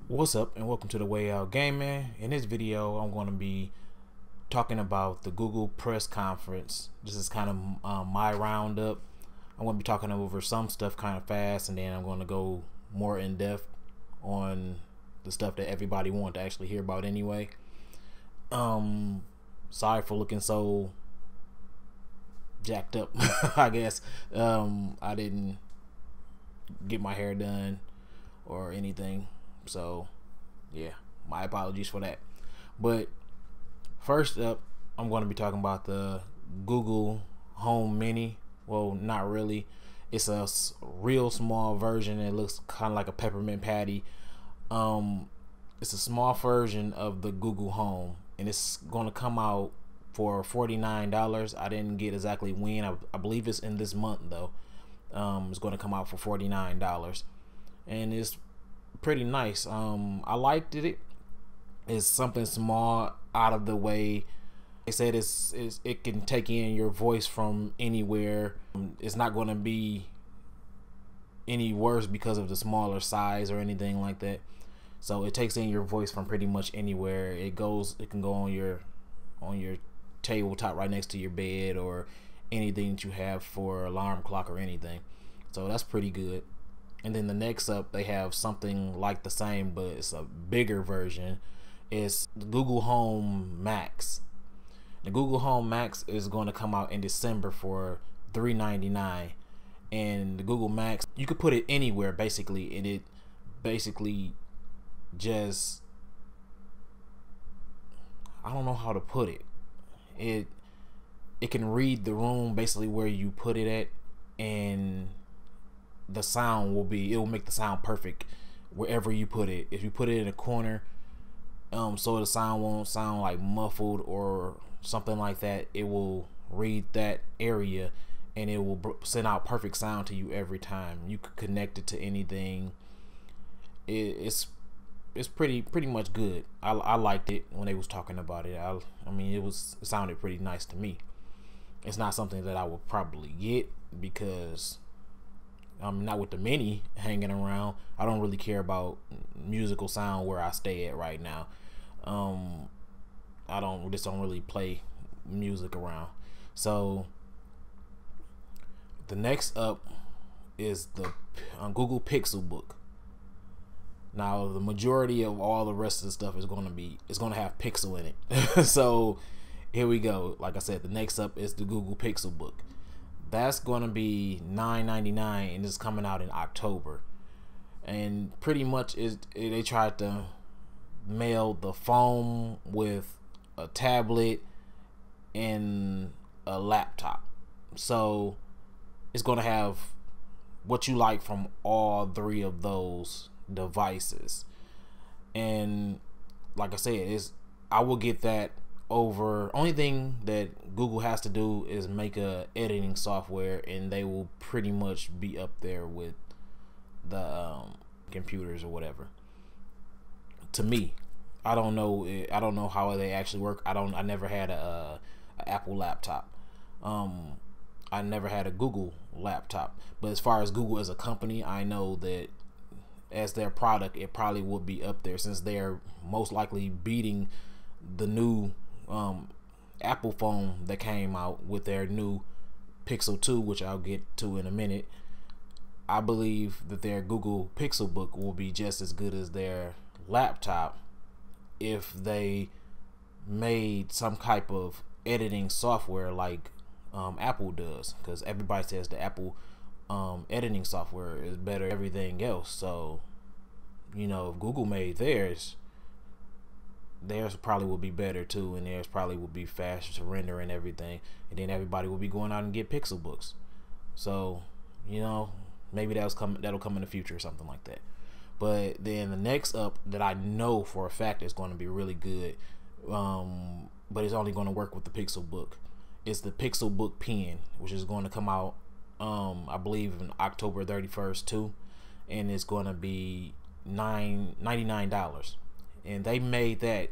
What's up and welcome to the Way Out Gaming. In this video I'm going to be talking about the Google press conference. This is kind of my roundup. I'm going to be talking over some stuff kind of fast, and then I'm going to go more in depth on the stuff that everybody wanted to actually hear about anyway. Sorry for looking so jacked up. I guess I didn't get my hair done or anything, so yeah, my apologies for that. But first up, I'm going to be talking about the Google Home Mini. Well, not really. It's a real small version. It looks kind of like a peppermint patty. It's a small version of the Google Home, and it's going to come out for $49. I didn't get exactly when. I believe it's in this month though. It's going to come out for $49, and it's pretty nice. I liked it. It's something small, out of the way. They said it can take in your voice from anywhere. It's not going to be any worse because of the smaller size or anything like that. So it takes in your voice from pretty much anywhere. It can go on your tabletop right next to your bed, or anything that you have for alarm clock or anything. So that's pretty good. And then the next up, they have something like the same, but it's a bigger version. It's the Google Home Max. The Google Home Max is going to come out in December for $399. And the Google Max, you could put it anywhere basically, and it basically just, I don't know how to put it. It can read the room basically where you put it at, and the sound it will make the sound perfect wherever you put it. If you put it in a corner, so the sound won't sound like muffled or something like that, it will read that area and it will send out perfect sound to you every time. You could connect it to anything. It's pretty much good. I liked it when they was talking about it. I mean, it sounded pretty nice to me. It's not something that I would probably get because I'm not with the Mini hanging around. I don't really care about musical sound where I stay at right now. I just don't really play music around. So the next up is the Google Pixel Book. Now the majority of all the rest of the stuff is going to have Pixel in it. So here we go. Like I said, the next up is the Google Pixel Book. That's going to be $9.99, and it's coming out in October. And pretty much they tried to mail the phone with a tablet and a laptop. So it's going to have what you like from all three of those devices. And like I said, I will get that over. Only thing that Google has to do is make a editing software, and they will pretty much be up there with the computers or whatever. To me, I don't know how they actually work. I never had a Apple laptop. I never had a Google laptop. But as far as Google as a company, I know that as their product, it probably will be up there, since they're most likely beating the new Apple phone that came out with their new Pixel 2, which I'll get to in a minute. I believe that their Google Pixel Book will be just as good as their laptop if they made some type of editing software like Apple does, because everybody says the Apple editing software is better than everything else. So if Google made theirs probably will be better too, and theirs probably will be faster to render and everything, and then everybody will be going out and get Pixel books. So maybe that'll come in the future or something like that. But then the next up that I know for a fact is going to be really good, but it's only going to work with the Pixel Book, is the Pixel Book Pen, which is going to come out I believe in October 31st too, and it's going to be $99. And they made that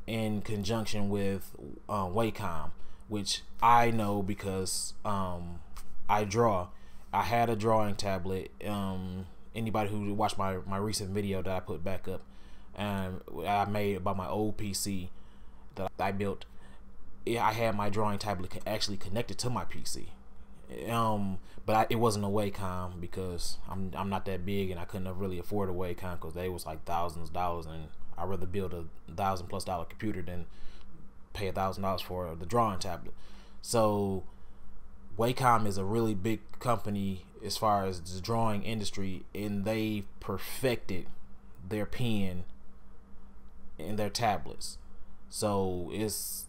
in conjunction with Wacom, which I know because I draw. I had a drawing tablet. anybody who watched my recent video that I put back up, and I made about my old PC that I built, I had my drawing tablet actually connected to my PC. But it wasn't a Wacom because I'm not that big, and I couldn't really afford a Wacom because they was like thousands of dollars, and I'd rather build $1,000+ computer than pay $1,000 for the drawing tablet. So Wacom is a really big company as far as the drawing industry, and they perfected their pen and their tablets. So it's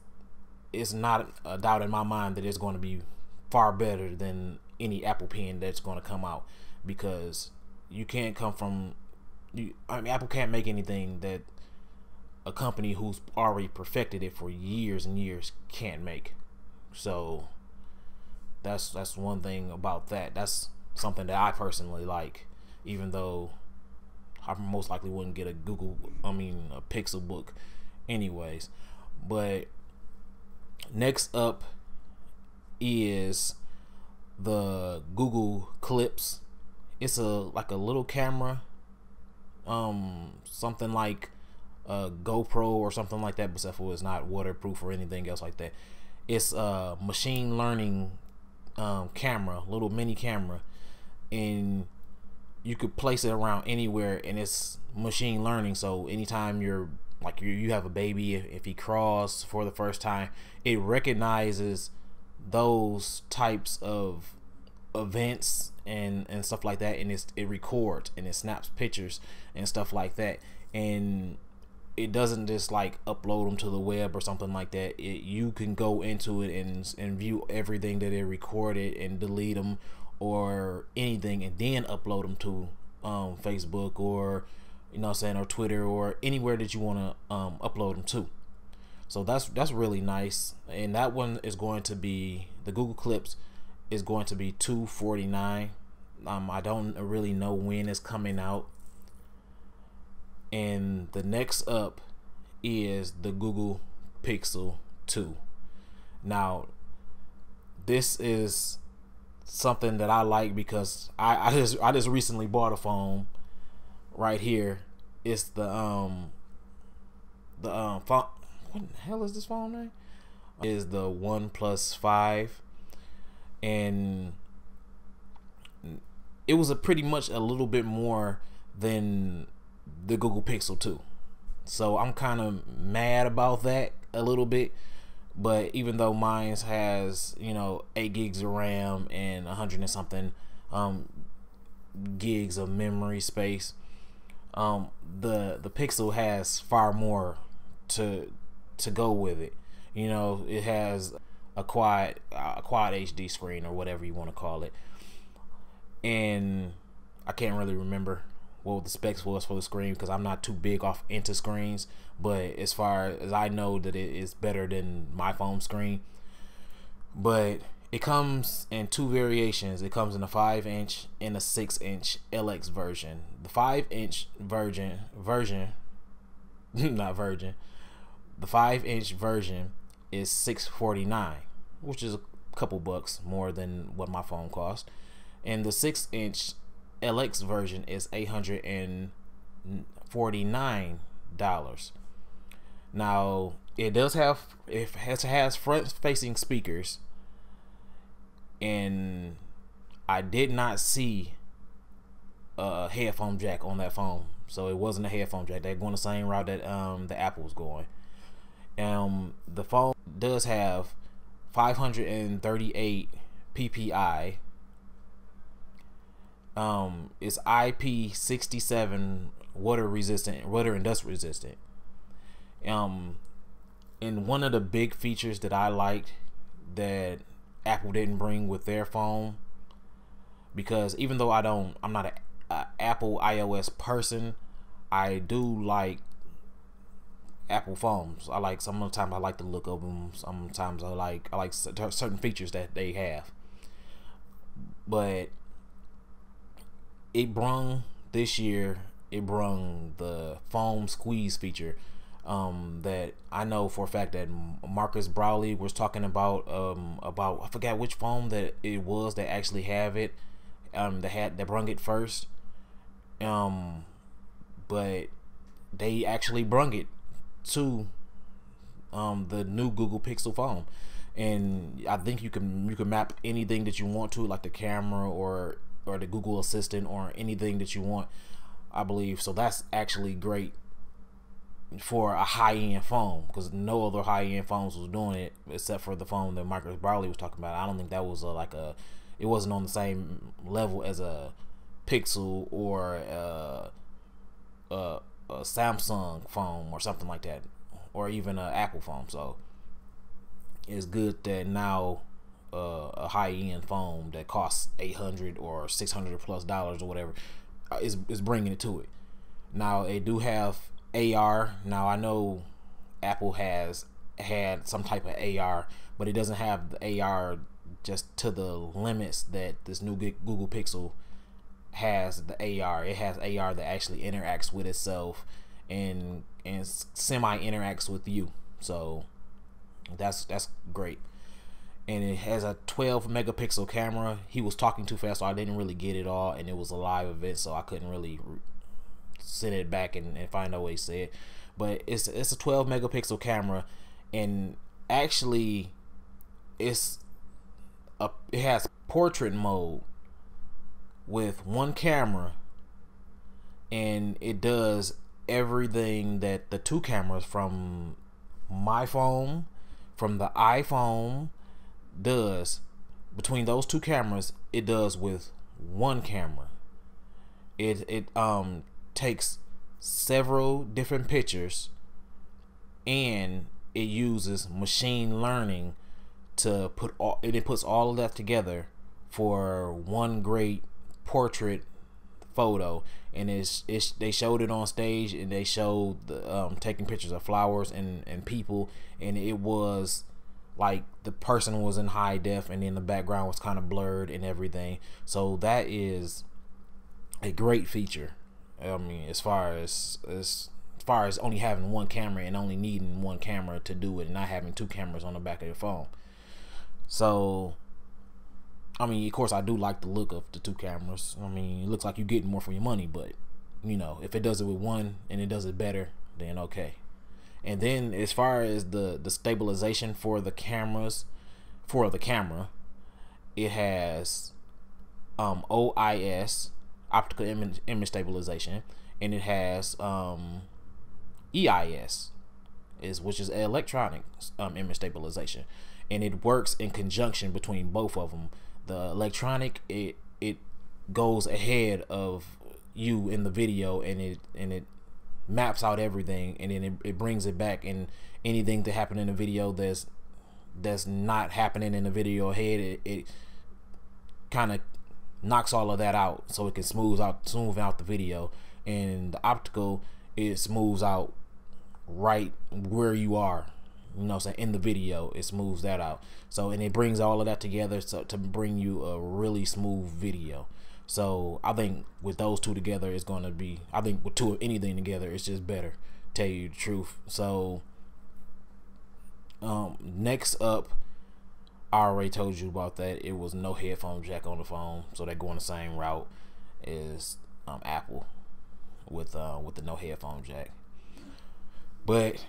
not a doubt in my mind that it's going to be far better than any Apple pen that's going to come out, because you can't come from Apple can't make anything that a company who's already perfected it for years and years can't make. So that's one thing about that. That's something that I personally like, even though I most likely wouldn't get a Pixelbook anyways. But next up is the Google Clips. It's like a little camera, something like a GoPro or something like that, except for it's not waterproof or anything else like that. It's a machine learning camera, little mini camera, and you could place it around anywhere, and it's machine learning. So anytime you have a baby, if he crawls for the first time, it recognizes those types of events and stuff like that, and it records and it snaps pictures and stuff like that, and it doesn't just like upload them to the web or something like that. You can go into it and view everything that it recorded and delete them or anything, and then upload them to Facebook or or Twitter or anywhere that you want to upload them to. So that's really nice, and that one is going to be, the Google Clips is going to be $249. I don't really know when it's coming out. And the next up is the Google Pixel 2. Now, this is something that I like because I just recently bought a phone right here. It's the phone. What the hell is this phone name? Is the OnePlus 5, and it was pretty much a little bit more than the Google Pixel 2. So I'm kind of mad about that a little bit. But even though mine has 8 gigs of RAM and 100 and something gigs of memory space, the Pixel has far more to go with it. It has a quad HD screen, or whatever you want to call it, and I can't really remember what the specs was for the screen because I'm not too big off into screens, but as far as I know, that it is better than my phone screen. But it comes in 2 variations. It comes in a 5-inch and a 6-inch LX version. The 5-inch version not virgin, the 5-inch version is $649, which is a couple bucks more than what my phone cost, and the 6-inch LX version is $849. Now it has front facing speakers, and I did not see a headphone jack on that phone, so it wasn't a headphone jack. They're going the same route that the Apple's going. The phone does have 538 PPI. It's IP67 water and dust resistant. And one of the big features that I liked that Apple didn't bring with their phone, because even though I'm not a Apple iOS person, I do like Apple phones. Sometimes I like the look of them. Sometimes I like certain features that they have. But this year it brung the foam squeeze feature that I know for a fact that Marcus Browley was talking about I forgot which phone that it was that actually have it, that brung it first, But they actually brung it to the new Google Pixel phone, and I think you can map anything that you want to, like the camera or the Google Assistant or anything that you want, I believe. So that's actually great for a high-end phone, because no other high-end phones was doing it except for the phone that Marcus Brownlee was talking about. I don't think that was it wasn't on the same level as a Pixel or a Samsung phone or something like that, or even an Apple phone. So it's good that now a high-end phone that costs $800 or $600+ or whatever is bringing it to it. Now they do have AR. Now I know Apple has had some type of AR, but it doesn't have the AR just to the limits that this new Google Pixel has. The AR, it has AR that actually interacts with itself and semi interacts with you. So that's great. And it has a 12 megapixel camera. He was talking too fast, so I didn't really get it all, and it was a live event, so I couldn't really send it back and find out what he said. But it's a 12 megapixel camera, and actually it has portrait mode with one camera, and it does everything that the two cameras from my phone, from the iPhone does. Between those two cameras, it does with one camera. It takes several different pictures, and it uses machine learning to it puts all of that together for one great portrait photo. And they showed it on stage, and they showed the taking pictures of flowers and people, and it was like the person was in high def, and then the background was kind of blurred and everything. So that is a great feature. I mean, as far as only having one camera and only needing one camera to do it, and not having two cameras on the back of your phone. So I mean, of course, I do like the look of the two cameras. I mean, it looks like you're getting more for your money, but you know, if it does it with one and it does it better, then okay. And then as far as the stabilization for the cameras, for the camera, it has OIS, optical image stabilization, and it has EIS, which is electronic image stabilization, and it works in conjunction between both of them. The electronic, it goes ahead of you in the video, and it maps out everything, and then it brings it back, and anything that happened in the video that's not happening in the video ahead, it kind of knocks all of that out, so it can smooth out the video. And the optical, it smooths out right where you are, you know what I'm saying, in the video. It smooths that out. So, and it brings all of that together to bring you a really smooth video. So I think with those two together, it's going to be, I think with anything together, it's just better, tell you the truth. So next up, I already told you about that. It was no headphone jack on the phone, so they're going the same route as Apple with the no headphone jack. But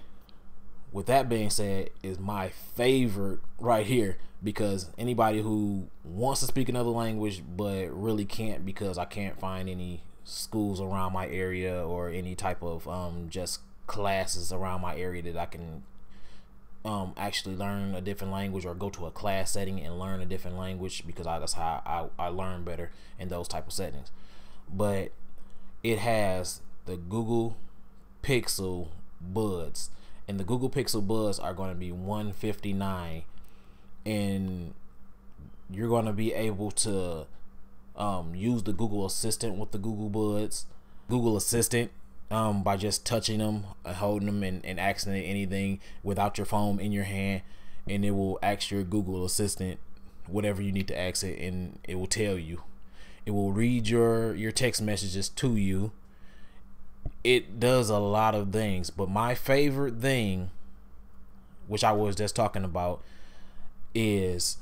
with that being said, is my favorite right here, because anybody who wants to speak another language but really can't, because I can't find any schools around my area or any type of just classes around my area that I can actually learn a different language, or go to a class setting and learn a different language, because that's how I learn better in those type of settings. But it has the Google Pixel Buds, and the Google Pixel Buds are going to be $159, and you're going to be able to use the Google Assistant with the Google Buds. Google Assistant, by just touching them, holding them, and asking it anything without your phone in your hand, and it will ask your Google Assistant whatever you need to ask it, and it will tell you. It will read your text messages to you. It does a lot of things, but my favorite thing, which I was just talking about, is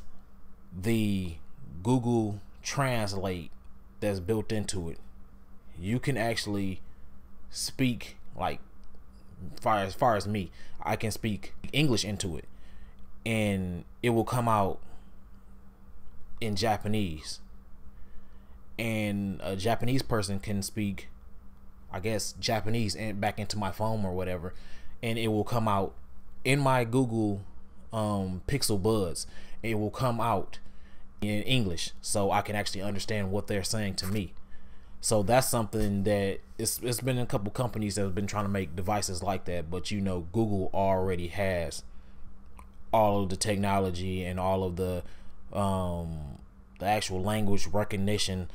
the Google Translate that's built into it. you can actually speak, like, as far as me, I can speak English into it, and it will come out in Japanese, and a Japanese person can speak, I guess, Japanese and back into my phone or whatever, and it will come out in my Google Pixel Buds. It will come out in English, so I can actually understand what they're saying to me. So that's something that it's been a couple companies that have been trying to make devices like that, but you know, Google already has all of the technology and all of the actual language recognition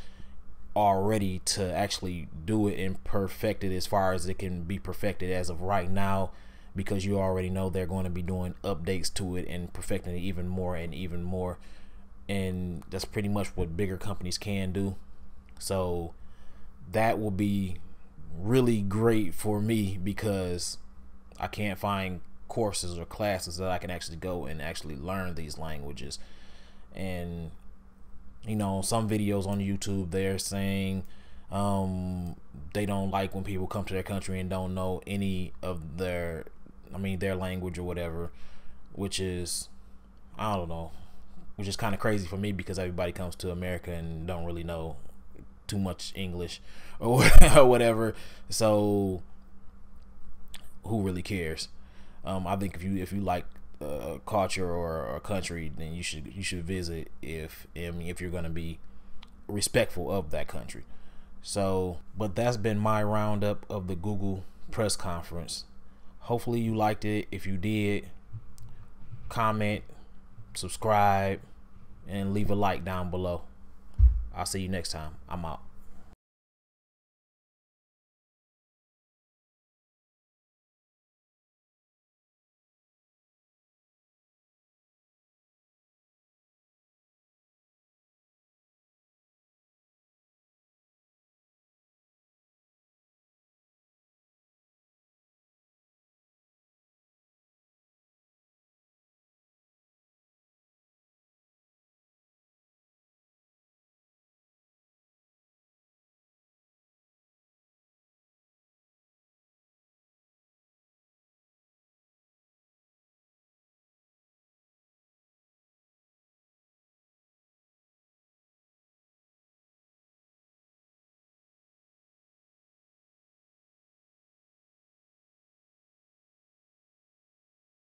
already to actually do it and perfect it as far as it can be perfected as of right now, because you already know they're going to be doing updates to it and perfecting it even more and even more, and that's pretty much what bigger companies can do. So that will be really great for me, because I can't find courses or classes that I can actually go and actually learn these languages. And you know, some videos on YouTube, they're saying they don't like when people come to their country and don't know any of their language or whatever, which is, I don't know, which is kind of crazy for me, because everybody comes to America and don't really know too much English or whatever. So who really cares? I think if you like a culture or a country, then you should visit if you're going to be respectful of that country. So, but that's been my roundup of the Google press conference. Hopefully you liked it. If you did, comment, subscribe, and leave a like down below. I'll see you next time. I'm out.